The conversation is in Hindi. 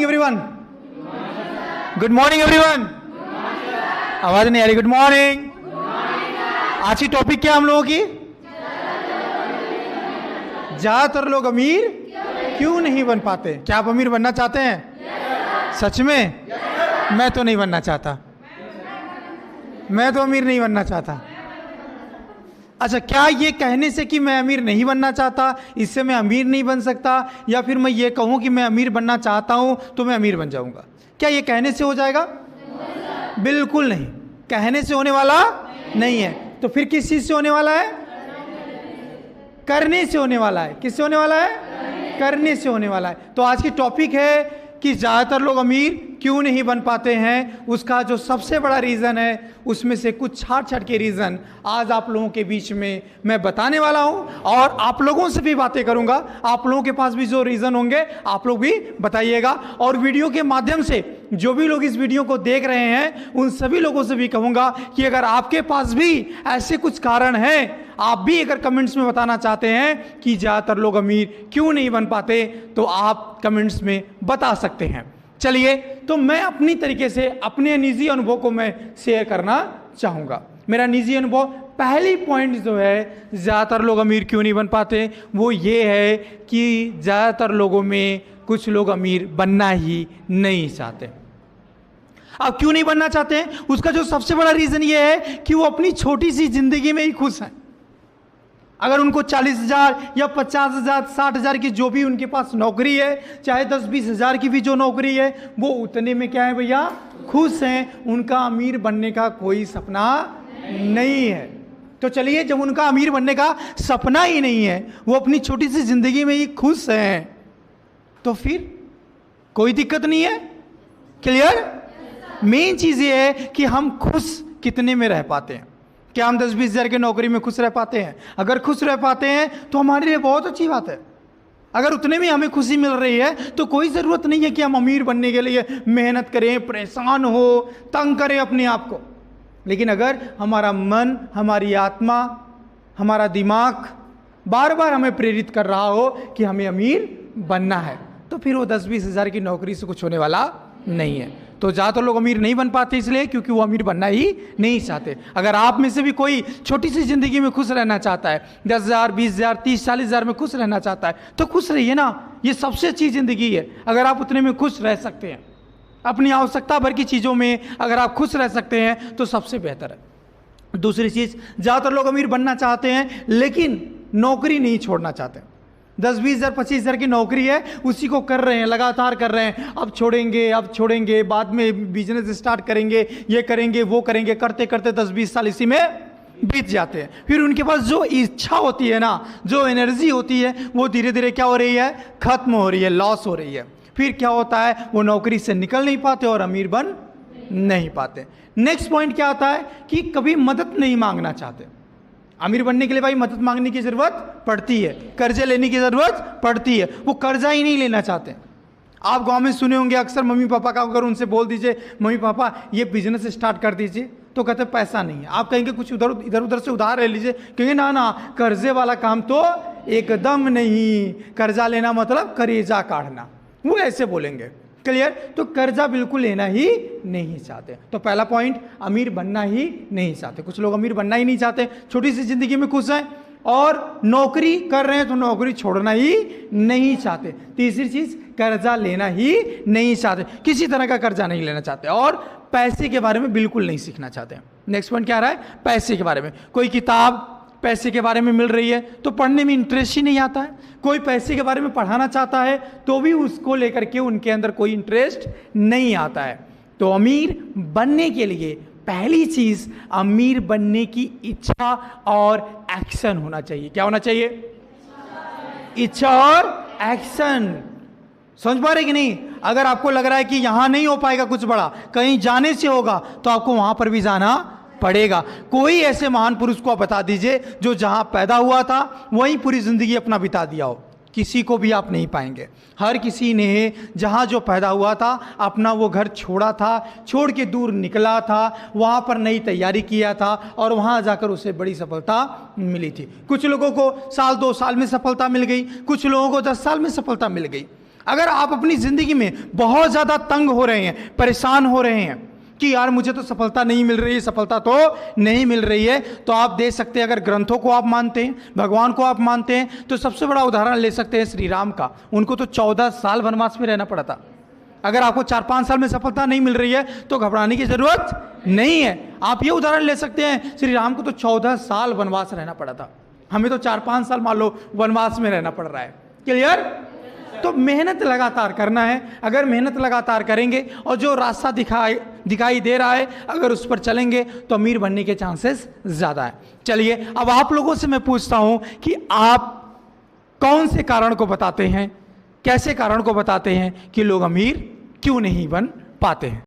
Everyone, good morning everyone. आवाज नहीं आ रही? Good morning. आज की टॉपिक क्या हम लोगों की? ज्यादातर लोग अमीर क्यों नहीं बन पाते। क्या आप अमीर बनना चाहते हैं? सच में? मैं तो नहीं बनना चाहता, मैं तो अमीर नहीं बनना चाहता। अच्छा, क्या ये कहने से कि मैं अमीर नहीं बनना चाहता इससे मैं अमीर नहीं बन सकता, या फिर मैं ये कहूं कि मैं अमीर बनना चाहता हूं तो मैं अमीर बन जाऊंगा? क्या ये कहने से हो जाएगा? बिल्कुल नहीं, कहने से होने वाला नहीं है। तो फिर किस चीज से होने वाला है? करने से होने वाला है। किससे होने वाला है? करने से होने वाला है। तो आज की टॉपिक है कि ज़्यादातर लोग अमीर क्यों नहीं बन पाते हैं। उसका जो सबसे बड़ा रीज़न है उसमें से कुछ छाट के रीज़न आज आप लोगों के बीच में मैं बताने वाला हूं, और आप लोगों से भी बातें करूंगा। आप लोगों के पास भी जो रीज़न होंगे आप लोग भी बताइएगा, और वीडियो के माध्यम से जो भी लोग इस वीडियो को देख रहे हैं उन सभी लोगों से भी कहूंगा कि अगर आपके पास भी ऐसे कुछ कारण हैं, आप भी अगर कमेंट्स में बताना चाहते हैं कि ज़्यादातर लोग अमीर क्यों नहीं बन पाते, तो आप कमेंट्स में बता सकते हैं। चलिए, तो मैं अपनी तरीके से अपने निजी अनुभव को मैं शेयर करना चाहूँगा। मेरा निजी अनुभव, पहली पॉइंट जो है ज़्यादातर लोग अमीर क्यों नहीं बन पाते, वो ये है कि ज़्यादातर लोगों में कुछ लोग अमीर बनना ही नहीं चाहते। अब क्यों नहीं बनना चाहते हैं? उसका जो सबसे बड़ा रीज़न ये है कि वो अपनी छोटी सी जिंदगी में ही खुश हैं। अगर उनको 40,000 या 50,000, 60,000 की जो भी उनके पास नौकरी है, चाहे 10-20 हज़ार की भी जो नौकरी है, वो उतने में क्या है भैया? खुश हैं। उनका अमीर बनने का कोई सपना नहीं है। तो चलिए, जब उनका अमीर बनने का सपना ही नहीं है, वो अपनी छोटी सी जिंदगी में ही खुश हैं, तो फिर कोई दिक्कत नहीं है। क्लियर? मेन चीज ये है कि हम खुश कितने में रह पाते हैं। क्या हम 10-20 हज़ार की नौकरी में खुश रह पाते हैं? अगर खुश रह पाते हैं तो हमारे लिए बहुत अच्छी बात है। अगर उतने में हमें खुशी मिल रही है तो कोई ज़रूरत नहीं है कि हम अमीर बनने के लिए मेहनत करें, परेशान हो, तंग करें अपने आप को। लेकिन अगर हमारा मन, हमारी आत्मा, हमारा दिमाग बार बार हमें प्रेरित कर रहा हो कि हमें अमीर बनना है, तो फिर वो 10-20 हज़ार की नौकरी से कुछ होने वाला नहीं है। तो ज़्यादातर लोग अमीर नहीं बन पाते इसलिए क्योंकि वो अमीर बनना ही नहीं चाहते। अगर आप में से भी कोई छोटी सी ज़िंदगी में खुश रहना चाहता है, 10,000, 20,000, 30, 40,000 में खुश रहना चाहता है, तो खुश रहिए ना। ये सबसे अच्छी ज़िंदगी है अगर आप उतने में खुश रह सकते हैं। अपनी आवश्यकता भर की चीज़ों में अगर आप खुश रह सकते हैं तो सबसे बेहतर है। दूसरी चीज़, ज़्यादातर लोग अमीर बनना चाहते हैं लेकिन नौकरी नहीं छोड़ना चाहते। 10-20 हज़ार, 25 हज़ार की नौकरी है, उसी को कर रहे हैं, लगातार कर रहे हैं। अब छोड़ेंगे, बाद में बिजनेस स्टार्ट करेंगे, ये करेंगे, वो करेंगे, करते करते 10-20 साल इसी में बीत जाते हैं। फिर उनके पास जो इच्छा होती है ना, जो एनर्जी होती है, वो धीरे धीरे क्या हो रही है? खत्म हो रही है, लॉस हो रही है। फिर क्या होता है? वो नौकरी से निकल नहीं पाते और अमीर बन नहीं पाते। नेक्स्ट पॉइंट क्या आता है कि कभी मदद नहीं मांगना चाहते। अमीर बनने के लिए भाई मदद मांगने की ज़रूरत पड़ती है, कर्जे लेने की ज़रूरत पड़ती है। वो कर्जा ही नहीं लेना चाहते। आप गांव में सुने होंगे अक्सर, मम्मी पापा का अगर उनसे बोल दीजिए मम्मी पापा ये बिजनेस स्टार्ट कर दीजिए, तो कहते पैसा नहीं है। आप कहेंगे कुछ इधर उधर से उधार ले लीजिए, कहेंगे ना ना, कर्जे वाला काम तो एकदम नहीं, कर्जा लेना मतलब करेजा काटना, वो ऐसे बोलेंगे। क्लियर? तो कर्जा बिल्कुल लेना ही नहीं चाहते। तो पहला पॉइंट, अमीर बनना ही नहीं चाहते। कुछ लोग अमीर बनना ही नहीं चाहते, छोटी सी जिंदगी में खुश हैं, और नौकरी कर रहे हैं तो नौकरी छोड़ना ही नहीं चाहते। तीसरी चीज, कर्जा लेना ही नहीं चाहते, किसी तरह का कर्जा नहीं लेना चाहते, और पैसे के बारे में बिल्कुल नहीं सीखना चाहते। नेक्स्ट पॉइंट क्या आ रहा है? पैसे के बारे में। कोई किताब पैसे के बारे में मिल रही है तो पढ़ने में इंटरेस्ट ही नहीं आता है। कोई पैसे के बारे में पढ़ाना चाहता है तो भी उसको लेकर के उनके अंदर कोई इंटरेस्ट नहीं आता है। तो अमीर बनने के लिए पहली चीज, अमीर बनने की इच्छा और एक्शन होना चाहिए। क्या होना चाहिए? इच्छा और एक्शन। समझ पा रहे कि नहीं? अगर आपको लग रहा है कि यहां नहीं हो पाएगा कुछ बड़ा, कहीं जाने से होगा, तो आपको वहां पर भी जाना पड़ेगा। कोई ऐसे महान पुरुष को आप बता दीजिए जो जहां पैदा हुआ था वहीं पूरी जिंदगी अपना बिता दिया हो, किसी को भी आप नहीं पाएंगे। हर किसी ने जहाँ जो पैदा हुआ था अपना वो घर छोड़ा था, छोड़ के दूर निकला था, वहाँ पर नई तैयारी किया था और वहाँ जाकर उसे बड़ी सफलता मिली थी। कुछ लोगों को साल 2 साल में सफलता मिल गई, कुछ लोगों को 10 साल में सफलता मिल गई। अगर आप अपनी जिंदगी में बहुत ज्यादा तंग हो रहे हैं, परेशान हो रहे हैं कि यार मुझे तो सफलता नहीं मिल रही है, सफलता तो नहीं मिल रही है, तो आप दे सकते हैं, अगर ग्रंथों को आप मानते हैं, भगवान को आप मानते हैं, तो सबसे बड़ा उदाहरण ले सकते हैं श्री राम का। उनको तो 14 साल वनवास में रहना पड़ा था। अगर आपको 4-5 साल में सफलता नहीं मिल रही है तो घबराने की जरूरत नहीं है। आप ये उदाहरण ले सकते हैं, श्री राम को तो 14 साल वनवास रहना पड़ा था, हमें तो 4-5 साल मान लो वनवास में रहना पड़ रहा है। क्लियर? तो मेहनत लगातार करना है। अगर मेहनत लगातार करेंगे और जो रास्ता दिखाई दे रहा है अगर उस पर चलेंगे तो अमीर बनने के चांसेस ज्यादा है। चलिए अब आप लोगों से मैं पूछता हूं कि आप कौन से कारण को बताते हैं, कैसे कारण को बताते हैं कि लोग अमीर क्यों नहीं बन पाते हैं?